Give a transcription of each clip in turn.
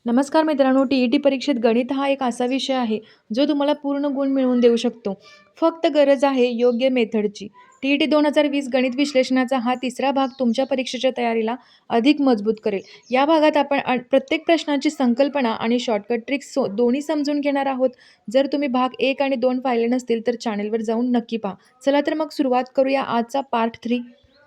नमस्कार मित्रांनो, टी-ई-टी परीक्षेत गणित हा एक असा विषय आहे, जो तुम्हाला पूर्ण गुण मिळवून देऊ शकतो. फक्त गरज आहे योग्य मेथडची. टी-ई-टी 2020 गणित विश्लेषणाचा हा तिसरा भाग तुमच्या परीक्षेच्या तयारीला अधिक मजबूत करेल. या भागात आपण प्रत्येक प्रश्नाची संकल्पना आणि शॉर्टकट ट्रिक्स दोन्ही समजून घेणार आहोत. जर तुम्ही भाग 1 आणि 2 पाहिले नसतील, तर चॅनेलवर जाऊन नक्की पहा. चला तर मग सुरुवात करूया आजचा पार्ट 3.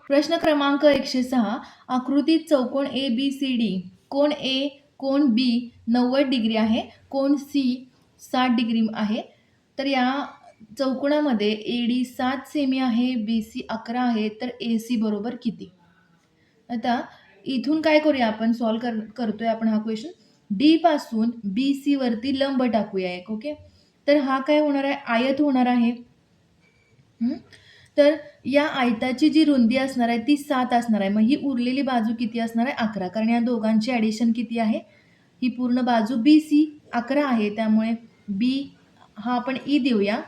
प्रश्न क्रमांक 106. आकृतीत चौकोन ABCD, कोन A कोन बी 90 डिग्री आहे, कोन सी 60 डिग्री आहे. तर या चौकोनामध्ये AD 7 सेमी आहे, BC 11 आहे, तर AC बरोबर किती? आता इथून काय करूया आपण करतोय आपण हा क्वेश्चन. D पासून BC वरती लंब टाकूया एक. ओके, तर हा काय होणार आहे? आयत होणार आहे. तर या आयताची जी रुंदी असणार आहे ती 7 असणार आहे. मग ही उरलेली बाजू किती असणार आहे? 11, कारण या दोघांची ॲडिशन किती आहे? ही पूर्ण बाजू BC 11 आहे, त्यामुळे B हा आपण E देऊया.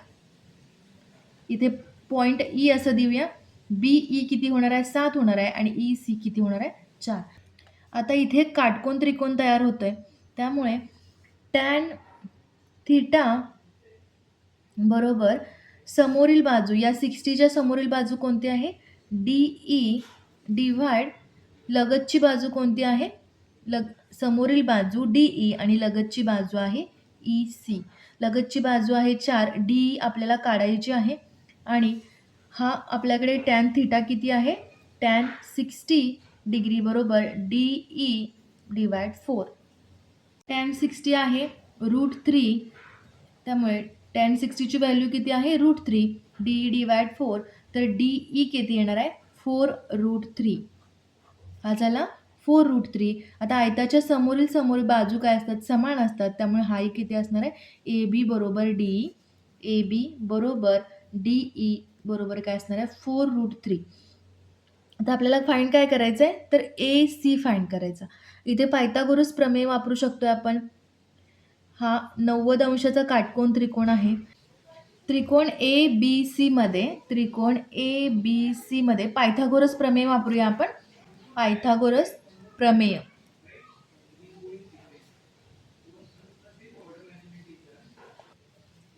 इथे पॉइंट E असं देऊया. BE किती होणार आहे? 7 होणार आहे आणि EC किती होणार आहे? 4. आता इथे काटकोन त्रिकोण तयार होतोय, त्यामुळे टॅन थीटा बरोबर समोरील बाजू, या 60च्या समोरील बाजू कोणती आहे? DE डिवाइड लगतची बाजू कोणती आहे? समोरील बाजू DE आणि लगतची बाजू आहे EC. लगतची बाजू आहे 4, DE आपल्याला काढायची आहे आणि हा आपल्याकडे टॅन थीटा किती आहे? टॅन 60 डिग्री बरोबर DE डिवाइड 4. टॅन 60 आहे √3, त्यामुळे टॅन 60ची व्हॅल्यू किती आहे? √3. DE डिवाइड 4, तर DE किती येणार आहे? 4√3. हा झाला 4√3. आता आयताच्या समोरील बाजू काय असतात? समान असतात, त्यामुळे हा किती असणार आहे? AB बरोबर DE, AB बरोबर DE बरोबर काय असणार आहे? 4√3. आता आपल्याला फाइंड काय करायचं आहे? तर AC फाइंड करायचा. इथे पायथागोरस प्रमेय वापरू शकतोय आपण. हा 90 अंशाचा काटकोन त्रिकोण आहे. त्रिकोण ABC मध्ये पायथागोरस प्रमेय वापरूया आपण. पायथागोरस प्रमेय.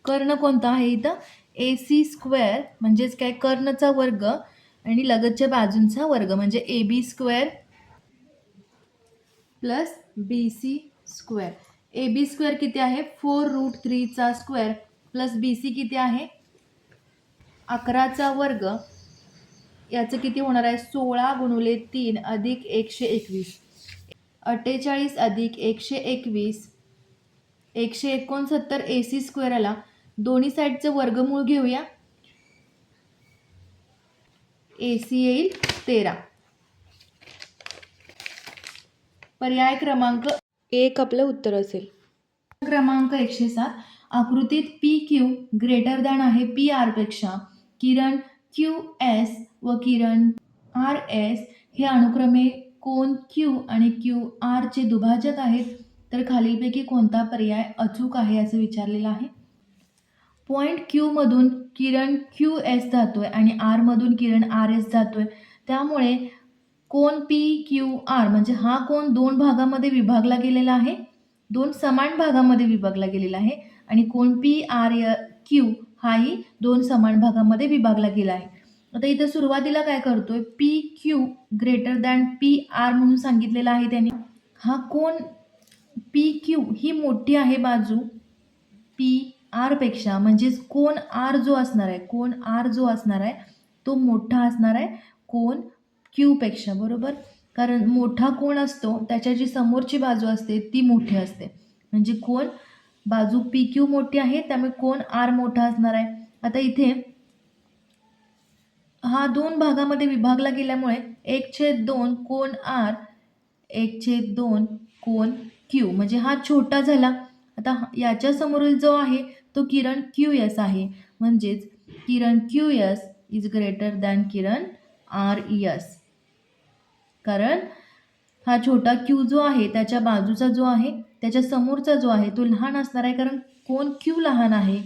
कर्ण कोणता आहे इथं? AC² म्हणजेच काय? कर्णचा वर्ग आणि लगतच्या बाजूंचा वर्ग, म्हणजे AB² प्लस BC². AB² किती आहे? 4√3 चा स्क्वेअर प्लस BC किती आहे? 11चा वर्ग. याचं किती होणार आहे? 16 गुणिले 3 अधिक 121. 48 अधिक 121 169 AC² आला. दोन्ही साईडचं वर्गमूळ घेऊया. AC येईल 13. पर्याय क्रमांक 1 आपलं उत्तर असेल. क्रमांक 107. आकृतीत PQ ग्रेटर दॅन आहे PR पेक्षा. किरण QS व किरण RS हे अनुक्रमे कोन Q आणि QR चे दुभाजक आहेत, तर खालीलपैकी कोणता पर्याय अचूक आहे असं विचारलेलं आहे. पॉइंट Q मधून किरण QS जातोय आणि R मधून किरण RS जातोय, त्यामुळे कोन PQR म्हणजे हा कोन 2 भागामध्ये विभागला गेलेला आहे, 2 समान भागामध्ये विभागला गेलेला आहे, आणि कोन PRQ हाही 2 समान भागामध्ये विभागला गेला आहे. आता इथं सुरुवातीला काय करतोय? PQ ग्रेटर दॅन PR म्हणून सांगितलेला आहे त्यांनी. हा कोन PQ ही मोठी आहे बाजू PR पेक्षा, म्हणजेच कोन R जो असणार आहे तो मोठा असणार आहे कोन Q पेक्षा, बरोबर. कारण मोठा कोन असतो त्याच्या जी समोरची बाजू असते ती मोठी असते, म्हणजे कोन बाजू PQ मोठी आहे, त्यामुळे कोन R मोठा असणार आहे. आता इथे हा 2 भागामध्ये विभागला गेल्यामुळे 1/2 कोन R 1/2 कोन Q, म्हणजे हा छोटा झाला. आता याच्या समोरील जो आहे तो किरण QS आहे, म्हणजेच किरण QS is greater than Kiran RES. कारण हा छोटा Q जो आहे त्याच्या बाजूचा जो आहे त्याच्या समोरचा जो आहे तो लहान असणार आहे, कारण कोन Q लहान आहे,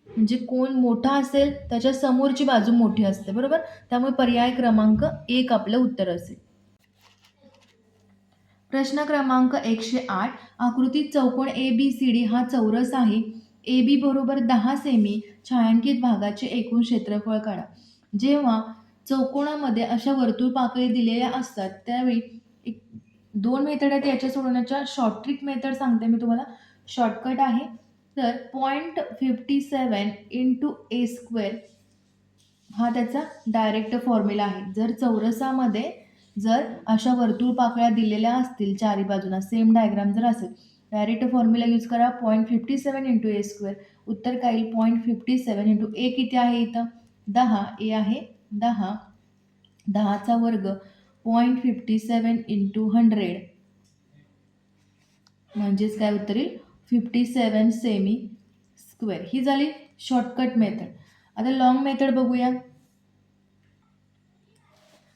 म्हणजे कोन मोठा असेल त्याच्या समोरची बाजू मोठी असते, बरोबर. त्यामुळे पर्याय क्रमांक 1 आपलं उत्तर असेल. प्रश्न क्रमांक 108. आकृतीत चौकोन ABCD हा चौरस आहे. AB बरोबर 10 सेमी छायांकित भागाचे एकूण क्षेत्रफळ काढा. जेव्हा चौकोनामध्ये अशा वर्तुळ पाकळी दिलेल्या असतात त्यावेळी एक 2 मेथड आहेत याच्या सोडवण्याच्या. शॉर्ट ट्रिक मेथड सांगते मी तुम्हाला, शॉर्टकट आहे. तर 0.57 इंटू A² हा त्याचा डायरेक्ट फॉर्म्युला आहे. जर चौरसामध्ये जर अशा वर्तुळ पाकळ्या दिलेल्या असतील चारी बाजूला, सेम डायग्राम जर असेल, डायरेक्ट फॉर्म्युला यूज करा 0.57 इंटू A². उत्तर काय येईल 0.57 इंटू ए किती आहे इथं 10, ए आहे 10, 10चा वर्ग 0.57 इंटू 100 म्हणजेच काय उत्तर येईल 57 सेमी स्क्वेअर. ही झाली शॉर्टकट मेथड. आता लॉंग मेथड बघूया.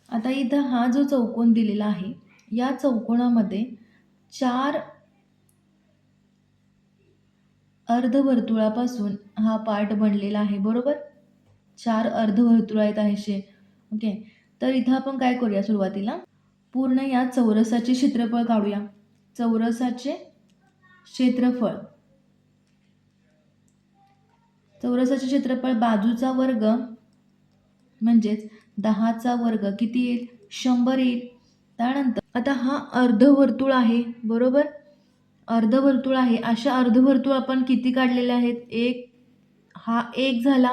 आता इथं हा जो चौकोन दिलेला आहे या चौकोनामध्ये 4 अर्धवर्तुळापासून हा पार्ट बनलेला आहे, बरोबर. 4 अर्धवर्तुळ आहेत असे. ओके, तर इथं आपण काय करूया, सुरुवातीला पूर्ण या चौरसाचे क्षेत्रफळ काढूया. चौरसाचे क्षेत्रफळ, चौरसाचे क्षेत्रफळ बाजूचा वर्ग म्हणजेच 10चा वर्ग किती येईल 100 येईल. त्यानंतर आता हा अर्धवर्तुळ आहे, बरोबर. अर्धवर्तुळ आहे. अशा अर्धवर्तुळ आपण किती काढलेले आहेत, हा 1 झाला,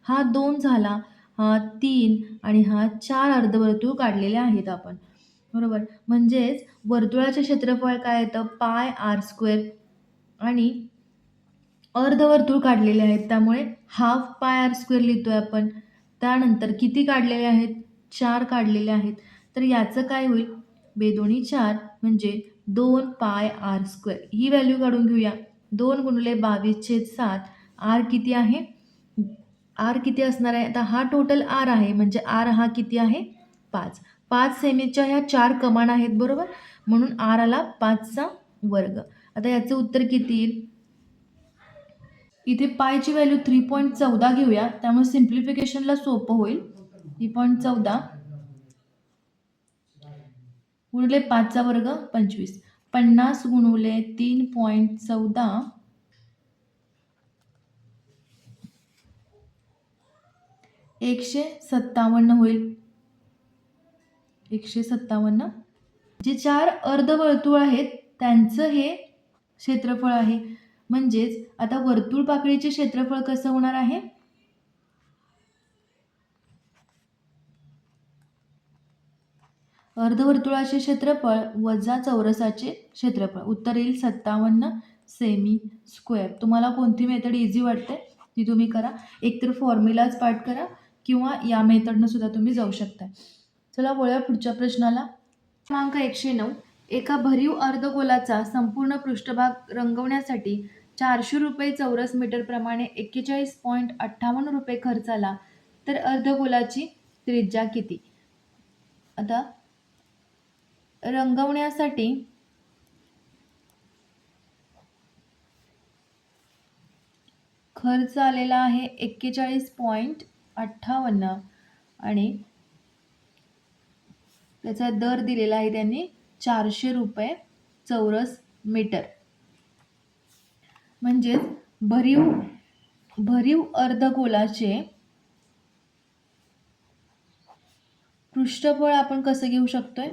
हा 2 झाला, हा 3 आणि हा 4 अर्धवर्तुळ काढलेले आहेत आपण, बरोबर. म्हणजेच वर्तुळाचे क्षेत्रफळ काय येतं πr² आणि अर्धवर्तुळ काढलेले आहेत त्यामुळे हाफ πr² लिहितोय आपण. त्यानंतर किती काढलेले आहेत 4 काढलेले आहेत. तर याचं काय होईल बेदोणी 4 म्हणजे 2 πr². ही व्हॅल्यू काढून घेऊया. 2 गुणिले 22/7. आर किती आहे, आर किती असणार आहे. आता हा टोटल आर आहे म्हणजे आर हा किती आहे 5. 5 सेमीच्या ह्या 4 कमान आहेत, बरोबर. म्हणून आर आला 5चा वर्ग. आता याचं उत्तर किती येईल. इथे पायची व्हॅल्यू 3.14 घेऊया त्यामुळे सिम्प्लिफिकेशनला सोपं होईल. 3.14 गुणिले 5चा वर्ग 25. 50 गुणिले 3.14 157 होईल. 157. जे 4 अर्धवर्तुळ आहेत त्यांचं हे क्षेत्रफळ आहे. म्हणजेच आता वर्तुळ पाकळीचे क्षेत्रफळ कसं होणार आहे, अर्धवर्तुळाचे क्षेत्रफळ वजा चौरसाचे क्षेत्रफळ. उत्तर येईल 57 सेमी स्क्वेअर. तुम्हाला कोणती मेथड इझी वाटते ती तुम्ही करा. एकतर फॉर्म्युलाच पाठ करा किंवा या मेथडनं सुद्धा तुम्ही जाऊ शकता. चला वळूया पुढच्या प्रश्नाला. क्रमांक 109. एका भरीव अर्धगोलाचा संपूर्ण पृष्ठभाग रंगवण्यासाठी 400 रुपये चौरस मीटर प्रमाणे 41.58 रुपये खर्च आला तर अर्धगोलाची त्रिज्या किती. आता रंगवण्यासाठी खर्च आलेला आहे 41.58 आणि त्याचा दर दिलेला आहे त्यांनी 400 रुपये चौरस मीटर. म्हणजेच भरीव अर्धगोलाचे पृष्ठफळ आपण कसं घेऊ शकतोय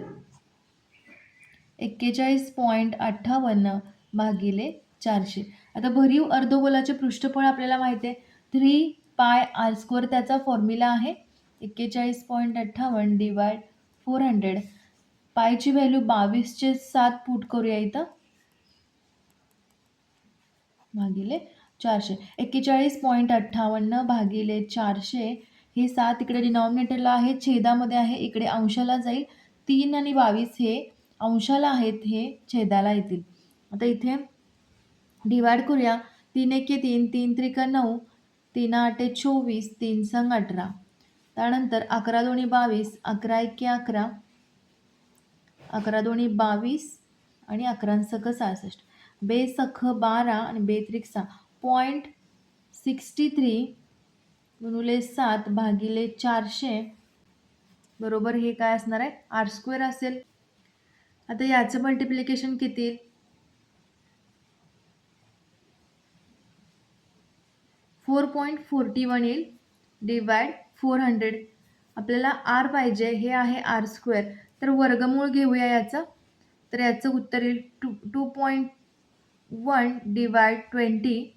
41.58 भागिले 400. आता भरीव अर्धगोलाचे पृष्ठफळ आपल्याला माहिती आहे 3πr². त्याचा फॉर्म्युला आहे 41.58 डिवाइड 400. पायची व्हॅल्यू 22/7 पुट करूया इथं भागिले 400. 41.58 भागिले 400 हे 7 इकडे डिनॉमिनेटरला आहे, छेदामध्ये आहे, इकडे अंशाला जाईल. 3 आणि 22 हे अंशाला आहेत, हे छेदाला येतील. आता इथे डिवाइड करूया. 3 एके 3, 3 त्रिका 9, 3 आठे 24, 3 संग 18. त्यानंतर 11 दोन्ही 22, 11 एके 11, 11 दोन्ही 22 आणि 11 सख 66. बे सख 12 आणि बे त्रिक 6. 0.63 गुणिले 7 भागिले 400 बरोबर हे काय असणार आहे r² असेल. आता याचं मल्टिप्लिकेशन किती येईल? 4.41 येईल डिवाइड 400. आपल्याला आर पाहिजे, हे आहे आर स्क्वेअर. तर वर्गमूळ घेऊया याचं. तर याचं उत्तर येईल 2.1 डिवाइड 20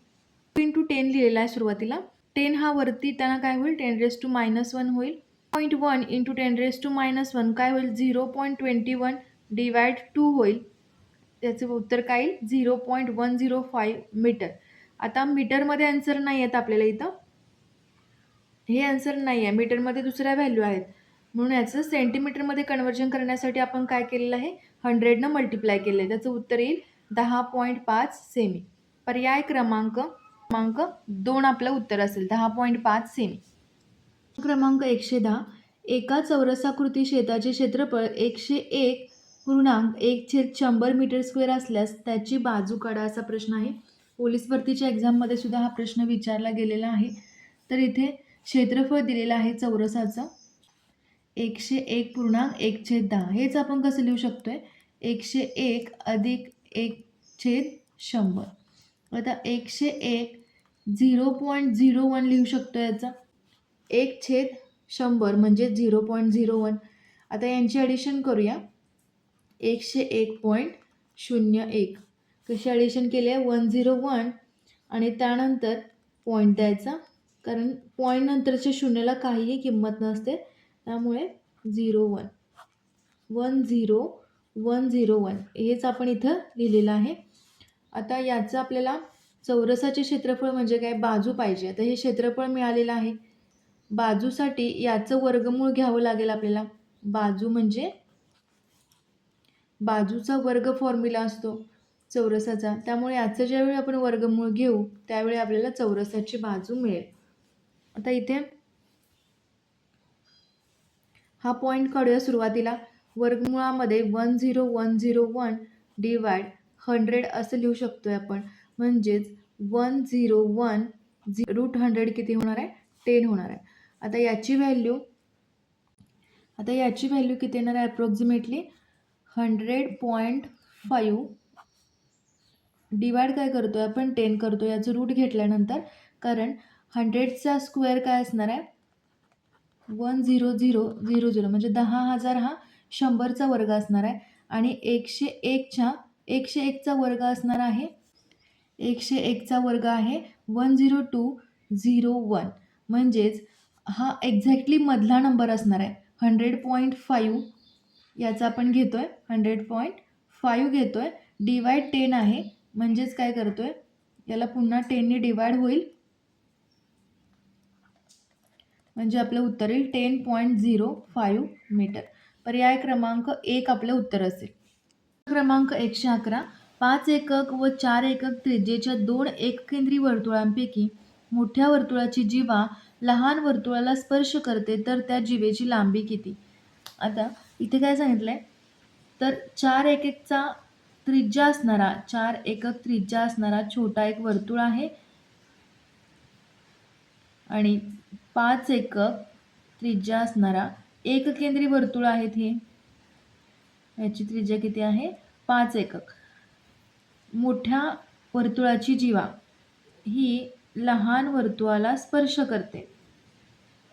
इंटू 10 लिहिलेला आहे सुरुवातीला. 10 हा वरती त्यांना काय होईल 10⁻⁻1 होईल. 0.1 इंटू 10⁻⁻1 काय होईल 0.21 डिवाइड 2 होईल. त्याचं उत्तर काय येईल 0.105 मीटर. आता मीटरमध्ये आन्सर नाही आहेत आपल्याला इथं, हे आन्सर नाही आहे, मीटरमध्ये दुसऱ्या व्हॅल्यू आहेत. म्हणून याचं सेंटीमीटरमध्ये कन्व्हर्जन करण्यासाठी आपण काय केलेलं आहे 100 मल्टिप्लाय केलं आहे. त्याचं उत्तर येईल 10.5 सेमी. पर्याय क्रमांक 2 आपलं उत्तर असेल 10.5 सेमी. क्रमांक 110. एका चौरसाकृती शेताचे क्षेत्रफळ 101.1/100 मीटर स्क्वेअर असल्यास त्याची बाजू काढा असा प्रश्न आहे. पोलीस भरतीच्या एक्झाममध्ये सुद्धा हा प्रश्न विचारला गेलेला आहे. तर इथे क्षेत्रफळ दिलेलं आहे चौरसाचं 101.1/10. हेच आपण कसं लिहू शकतोय 101 अधिक 1/100. आता 101 0.01 लिहू शकतो याचा 1/100 म्हणजे 0.01. आता यांची ॲडिशन करूया 101.01. कशी ॲडिशन केली आहे 101 आणि त्यानंतर पॉईंट द्यायचा, कारण पॉईंट नंतरच्या शून्याला काहीही किंमत नसते, त्यामुळे 01 10101 हेच आपण इथं लिहिलेलं आहे. आता याचं आपल्याला चौरसाचे क्षेत्रफळ म्हणजे काय बाजू पाहिजे. आता हे क्षेत्रफळ मिळालेलं आहे, बाजूसाठी याचं वर्गमूळ घ्यावं लागेल आपल्याला. बाजू म्हणजे बाजूचा वर्ग फॉर्म्युला असतो चौरसाचा, त्यामुळे याचं ज्यावेळी आपण वर्गमूळ घेऊ त्यावेळी आपल्याला चौरसाची बाजू मिळेल. आता इथे हा पॉईंट काढूया सुरुवातीला. वर्गमुळामध्ये 10101 डिवाइड 100 असं लिहू शकतोय आपण. म्हणजेच 101 रूट 100 किती होणार आहे 10 होणार आहे. आता याची व्हॅल्यू किती येणार आहे अप्रॉक्सिमेटली 100.5 डिवाइड काय करतोय आपण 10 करतोय याचं रूट घेतल्यानंतर, कारण 100चा स्क्वेअर काय असणार आहे 10000 म्हणजे 10,000 हा 100चा वर्ग असणार आहे आणि 101चा वर्ग असणार आहे 101चा वर्ग आहे 10201. म्हणजेच हा एक्झॅक्टली मधला नंबर असणार आहे 100.5. याचा आपण घेतोय 100.5 घेतोय डिवाइड 10 आहे, म्हणजेच काय करतोय याला पुन्हा 10ने डिवाइड होईल, म्हणजे आपलं उत्तर येईल 10.05 मीटर. पर्याय क्रमांक 1 आपलं उत्तर असेल. क्रमांक 111. 5 एकक व 4 एकक त्रिज्येच्या 2 एककेंद्री वर्तुळांपैकी मोठ्या वर्तुळाची जीवा लहान वर्तुळाला स्पर्श करते तर त्या जीवेची लांबी किती? आता इथे काय सांगितलंय तर 4 एककचा त्रिज्या असणारा 4 एकक त्रिज्या असणारा छोटा एक वर्तुळ आहे आणि 5 एकक त्रिज्या असणारा एककेंद्री वर्तुळ आहेत. हे याची त्रिज्या किती आहे 5 एकक. मोठ्या वर्तुळाची जीवा ही लहान वर्तुळाला स्पर्श करते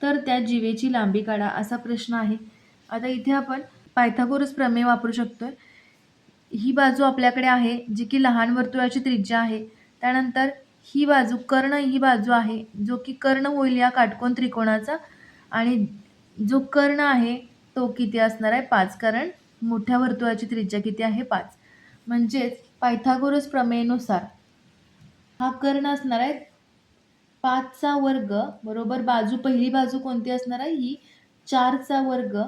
तर त्या जीवेची लांबी काढा असा प्रश्न आहे. आता इथे आपण पायथागोरस प्रमेय वापरू शकतोय. ही बाजू आपल्याकडे आहे जी की लहान वर्तुळाची त्रिज्या आहे. त्यानंतर ही बाजू कर्ण ही बाजू आहे जो की कर्ण होईल या काटकोन त्रिकोणाचा, आणि जो कर्ण आहे तो किती असणार आहे 5, कारण मोठ्या वर्तुळाची त्रिज्या किती आहे 5. म्हणजेच पायथागोरस प्रमेयानुसार हा कर्ण असणार आहे 5चा वर्ग बरोबर बाजू पहिली बाजू कोणती असणार आहे ही 4चा वर्ग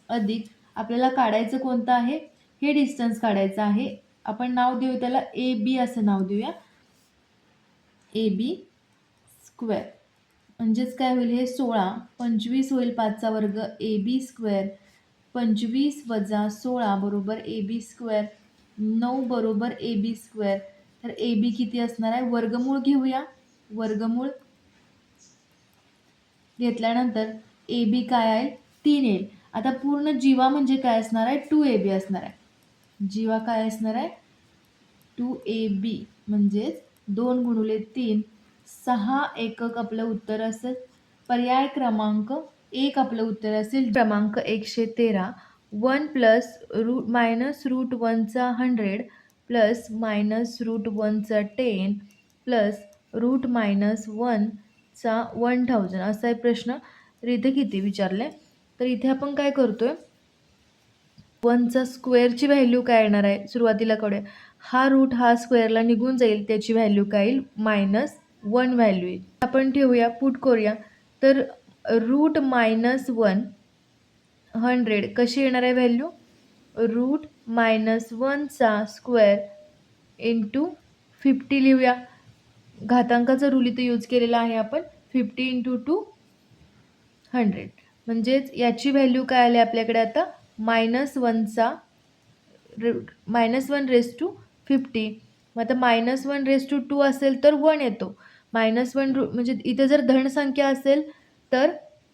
अधिक आपल्याला काढायचं कोणतं आहे हे डिस्टन्स काढायचं आहे. आपण नाव देऊ त्याला ए बी असं नाव देऊया ए बी स्क्वेअर. म्हणजेच काय होईल हे 16 25 होईल 5चा वर्ग ए बी स्क्वेअर 25 वजा 16 बरोबर ए बी स्क्वेअर 9 बरोबर ए बी स्क्वेअर. तर ए बी किती असणार आहे वर्गमूळ घेऊया. वर्गमूळ घेतल्यानंतर ए बी काय आहे 3 येईल. आता पूर्ण जीवा म्हणजे काय असणार आहे 2AB असणार आहे. जीवा काय असणार आहे 2ab म्हणजेच 2 गुणिले 3 6 एकक आपलं उत्तर असेल. पर्याय क्रमांक 1 आपलं उत्तर असेल. क्रमांक 113 1 प्लस मायनस रूट 1चा 100 प्लस मायनस रूट 1चा 10 प्लस रूट मायनस 1चा 1000 असा एक प्रश्न. तर इथे किती विचारले, तर इथे आपण काय करतोय 1चा स्क्वेअरची व्हॅल्यू काय येणार आहे सुरुवातीला करूया. हा रूट हा स्क्वेअरला निघून जाईल, त्याची व्हॅल्यू काय येईल -1 व्हॅल्यू येईल. आपण ठेवूया पुट करूया. तर रूट -1 100 कशी येणार आहे व्हॅल्यू रूट -1चा स्क्वेअर इंटू 50 लिहूया. घातांकाचा रूल इथे यूज केलेला आहे आपण 50 इंटू 2 100 म्हणजेच याची व्हॅल्यू काय आली आपल्याकडे आता -1चा -1/50. मग आता -1/2 असेल तर 1 येतो. -1 म्हणजे इथे जर धन संख्या असेल तर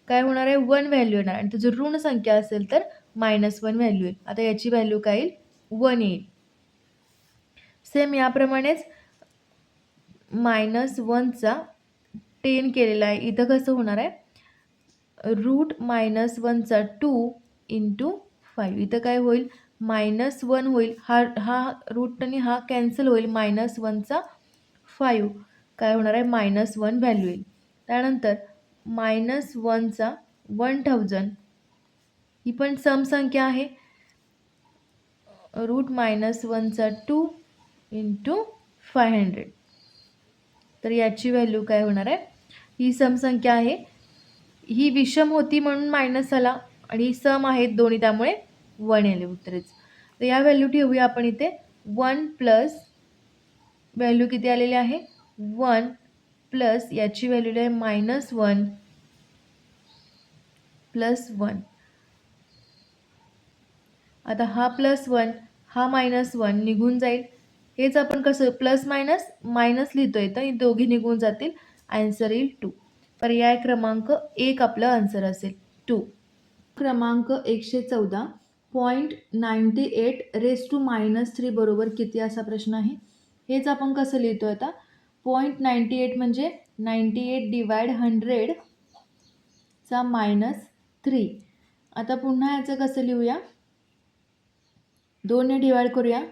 काय होणार आहे 1 व्हॅल्यू येणार आणि जर ऋण संख्या असेल तर -1 व्हॅल्यू येईल. आता याची व्हॅल्यू काय येईल 1 येईल. सेम याप्रमाणेच -1चा 10 केलेला आहे. इथं कसं होणार आहे रूट -1चा 2 इंटू 5. इथं काय होईल -1 होईल. हा रूट आणि हा कॅन्सल होईल. -1चा 5 काय होणार आहे -1 व्हॅल्यू येईल. त्यानंतर -1चा 1000 ही पण सम संख्या आहे. रूट -1चा 2 इंटू 500 तर याची व्हॅल्यू काय होणार आहे. ही सम संख्या आहे. ही विषम होती म्हणून मायनस आला आणि सम आहेत दोन्ही त्यामुळे 1 आले उत्तरेच. तर या व्हॅल्यू ठेवूया आपण इथे 1 प्लस व्हॅल्यू किती आलेली आहे 1 प्लस याची व्हॅल्यू आहे -1 प्लस 1. आता हा +1 हा -1 निघून जाईल. हेच आपण कसं प्लस मायनस मायनस लिहितोय तर दोघी निघून जातील. आन्सर येईल 2. पर्याय क्रमांक 1 आपलं आन्सर असेल 2. क्रमांक 114 0.98 ⁻³ बरोबर किती असा प्रश्न आहे. हेच आपण कसं लिहितोय आता 0.98 म्हणजे 98/100 चा -3. आता पुन्हा याचं कसं लिहूया 2 ने डिवाइड करूया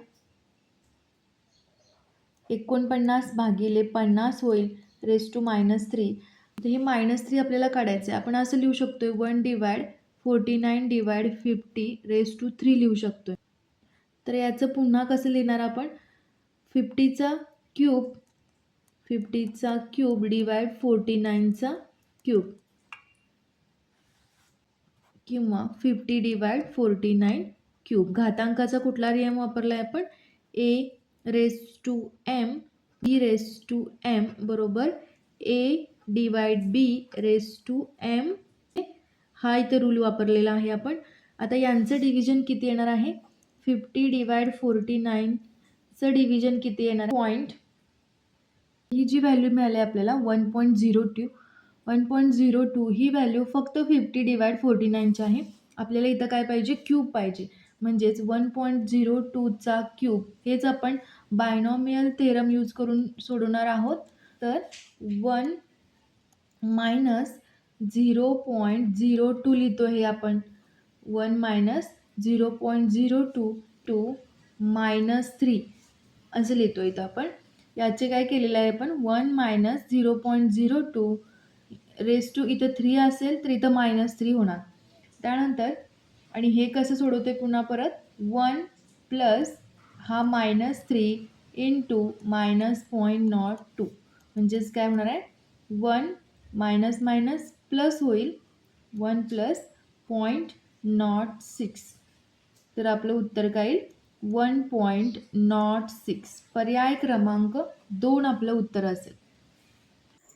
49/50 होईल ⁻³ तर हे -3 आपल्याला काढायचं आहे. आपण असं लिहू शकतोय 1/49/50 लिहू शकतोय. तर याचं पुन्हा कसं लिहिणार आपण 50चा क्यूब डिवाइड 49चा क्यूब किंवा 50 डिवाइड 49 क्यूब. घातांकाचा कुठला नियम वापरला आहे आपण a⁻m b⁻m बरोबर a/b⁻m हा इथे रूल वापरलेला आहे आपण. आता यांचं डिव्हिजन किती येणार आहे 50 डिवाइड 49चं डिव्हिजन किती येणार पॉईंट. ही जी व्हॅल्यू मिळाली आपल्याला 1.02 ही व्हॅल्यू फक्त 50 डिवाइड 49ची आहे. आपल्याला इथं काय पाहिजे क्यूब पाहिजे म्हणजेच 1.02चा क्यूब. हेच आपण बायनॉमियल थेरम यूज करून सोडवणार आहोत. तर 1 - 0.02 लिहितो हे आपण 1 - 0.02 -3 असं लिहितो इथं आपण. याचे काय केलेलं आहे आपण 1 - 0.02 इथं 3 असेल तर इथं -3 होणार. त्यानंतर आणि हे कसं सोडवते पुन्हा परत 1 प्लस हा -3 इंटू -0.02 म्हणजेच काय होणार आहे 1 मायनस मायनस प्लस होईल 1 प्लस 0.06 तर आपलं उत्तर काय येईल 1.06. पर्याय क्रमांक 2 आपलं उत्तर असेल.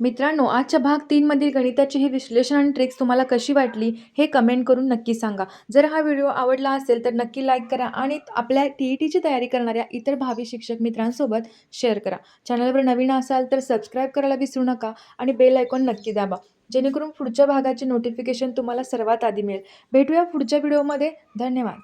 मित्रांनो, आजच्या भाग 3 मधील गणिताची ही विश्लेषण आणि ट्रिक्स तुम्हाला कशी वाटली हे कमेंट करून नक्की सांगा. जर हा व्हिडिओ आवडला असेल तर नक्की लाईक करा आणि आपल्या TETची तयारी करणाऱ्या इतर भावी शिक्षक मित्रांसोबत शेअर करा. चॅनलवर नवीन असाल तर सबस्क्राईब करायला विसरू नका आणि बेल आयकॉन नक्की दाबा जेणेकरून पुढच्या भागाचे नोटिफिकेशन तुम्हाला सर्वात आधी मिळेल. भेटूया पुढच्या व्हिडिओमध्ये. धन्यवाद.